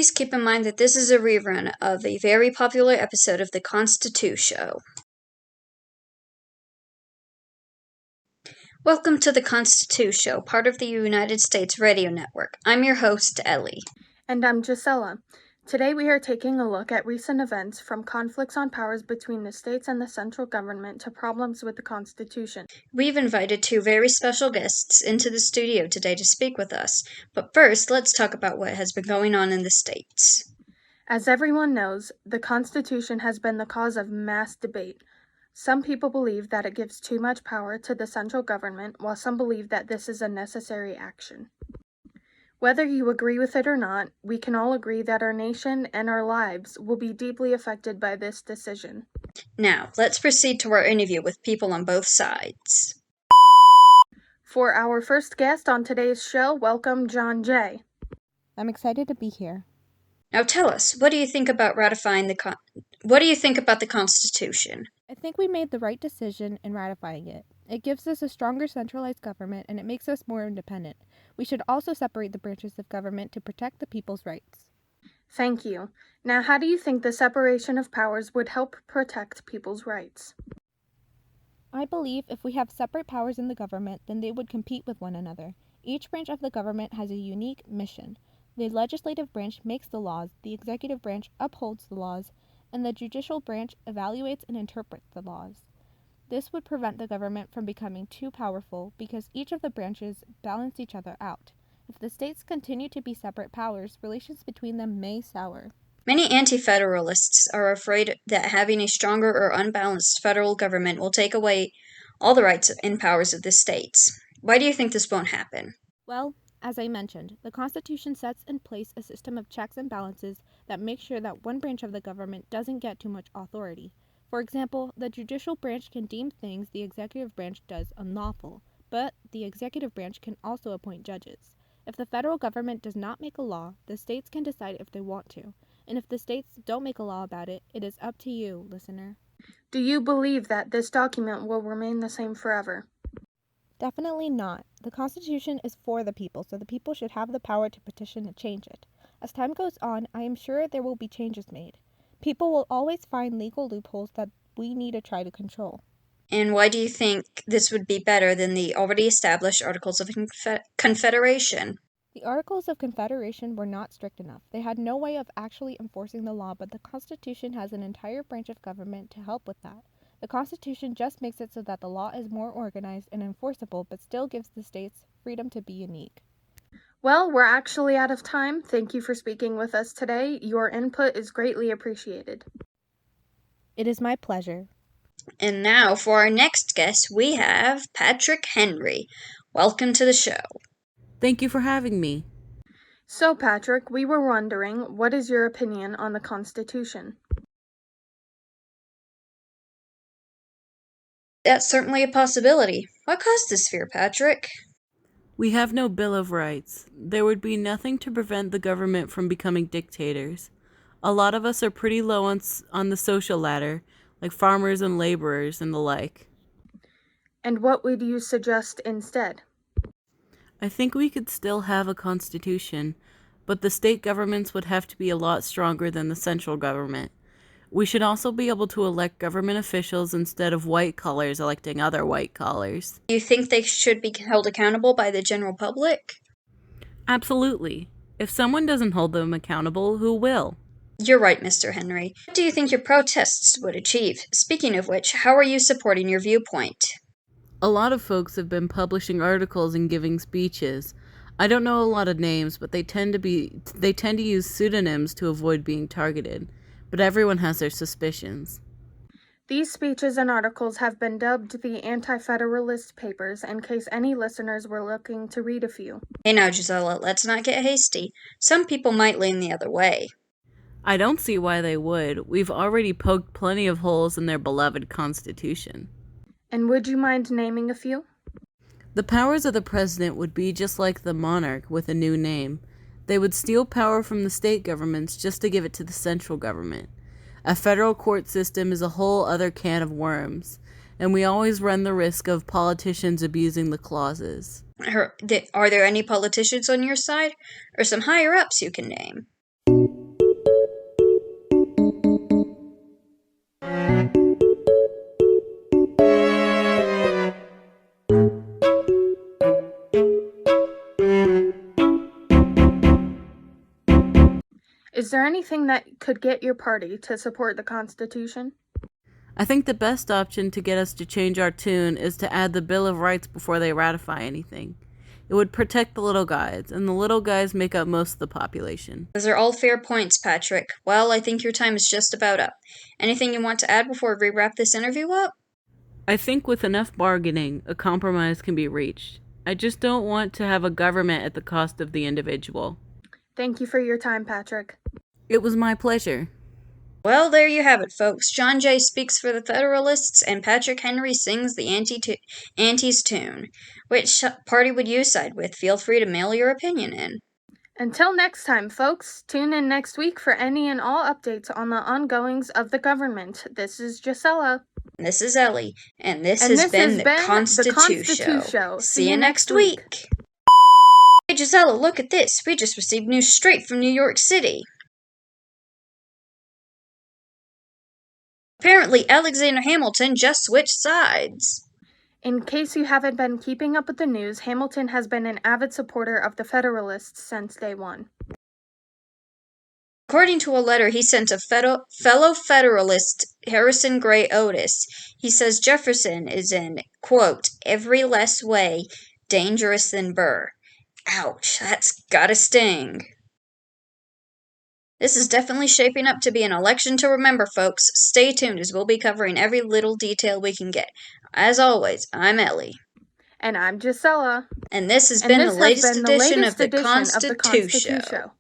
Please keep in mind that this is a rerun of a very popular episode of The Constitu Show. Welcome to The Constitu Show, part of the United States Radio Network. I'm your host, Ellie. And I'm Gisela. Today we are taking a look at recent events from conflicts on powers between the states and the central government to problems with the Constitution. We've invited two very special guests into the studio today to speak with us. But first, let's talk about what has been going on in the states. As everyone knows, the Constitution has been the cause of mass debate. Some people believe that it gives too much power to the central government, while some believe that this is a necessary action. Whether you agree with it or not, we can all agree that our nation and our lives will be deeply affected by this decision. Now, let's proceed to our interview with people on both sides. For our first guest on today's show, welcome John Jay. I'm excited to be here. Now tell us, what do you think about ratifying what do you think about the Constitution? I think we made the right decision in ratifying it. It gives us a stronger centralized government and it makes us more independent. We should also separate the branches of government to protect the people's rights. Thank you. Now, how do you think the separation of powers would help protect people's rights? I believe if we have separate powers in the government, then they would compete with one another. Each branch of the government has a unique mission. The legislative branch makes the laws, the executive branch upholds the laws, and the judicial branch evaluates and interprets the laws. This would prevent the government from becoming too powerful because each of the branches balance each other out. If the states continue to be separate powers, relations between them may sour. Many anti-federalists are afraid that having a stronger or unbalanced federal government will take away all the rights and powers of the states. Why do you think this won't happen? Well, as I mentioned, the Constitution sets in place a system of checks and balances that make sure that one branch of the government doesn't get too much authority. For example, the judicial branch can deem things the executive branch does unlawful, but the executive branch can also appoint judges. If the federal government does not make a law, the states can decide if they want to. And if the states don't make a law about it, it is up to you, listener. Do you believe that this document will remain the same forever? Definitely not. The Constitution is for the people, so the people should have the power to petition to change it. As time goes on, I am sure there will be changes made. People will always find legal loopholes that we need to try to control. And why do you think this would be better than the already established Articles of Confederation? The Articles of Confederation were not strict enough. They had no way of actually enforcing the law, but the Constitution has an entire branch of government to help with that. The Constitution just makes it so that the law is more organized and enforceable, but still gives the states freedom to be unique. Well, we're actually out of time. Thank you for speaking with us today. Your input is greatly appreciated. It is my pleasure. And now, for our next guest, we have Patrick Henry. Welcome to the show. Thank you for having me. So, Patrick, we were wondering, what is your opinion on the Constitution? That's certainly a possibility. What caused this fear, Patrick? We have no Bill of Rights. There would be nothing to prevent the government from becoming dictators. A lot of us are pretty low on the social ladder, like farmers and laborers and the like. And what would you suggest instead? I think we could still have a constitution, but the state governments would have to be a lot stronger than the central government. We should also be able to elect government officials instead of white collars electing other white collars. Do you think they should be held accountable by the general public? Absolutely. If someone doesn't hold them accountable, who will? You're right, Mr. Henry. What do you think your protests would achieve? Speaking of which, how are you supporting your viewpoint? A lot of folks have been publishing articles and giving speeches. I don't know a lot of names, but they tend to use pseudonyms to avoid being targeted. But everyone has their suspicions. These speeches and articles have been dubbed the Anti-Federalist Papers in case any listeners were looking to read a few. Hey now, Gisela, let's not get hasty. Some people might lean the other way. I don't see why they would. We've already poked plenty of holes in their beloved Constitution. And would you mind naming a few? The powers of the president would be just like the monarch with a new name. They would steal power from the state governments just to give it to the central government. A federal court system is a whole other can of worms, and we always run the risk of politicians abusing the clauses. Are there any politicians on your side? Or some higher-ups you can name? Is there anything that could get your party to support the Constitution? I think the best option to get us to change our tune is to add the Bill of Rights before they ratify anything. It would protect the little guys, and the little guys make up most of the population. Those are all fair points, Patrick. Well, I think your time is just about up. Anything you want to add before we wrap this interview up? I think with enough bargaining, a compromise can be reached. I just don't want to have a government at the cost of the individual. Thank you for your time, Patrick. It was my pleasure. Well, there you have it, folks. John Jay speaks for the Federalists, and Patrick Henry sings the Anti's tune. Which party would you side with? Feel free to mail your opinion in. Until next time, folks, tune in next week for any and all updates on the ongoings of the government. This is Gisela. This is Ellie, and this has been the Constitu Show. See you next week. Hey, Gisela, look at this. We just received news straight from New York City. Apparently, Alexander Hamilton just switched sides. In case you haven't been keeping up with the news, Hamilton has been an avid supporter of the Federalists since day one. According to a letter he sent to fellow Federalist Harrison Gray Otis, he says Jefferson is in, quote, every less way dangerous than Burr. Ouch, that's gotta sting. This is definitely shaping up to be an election to remember, folks. Stay tuned as we'll be covering every little detail we can get. As always, I'm Ellie. And I'm Gisela. And this has been the latest edition of the Constitu Show.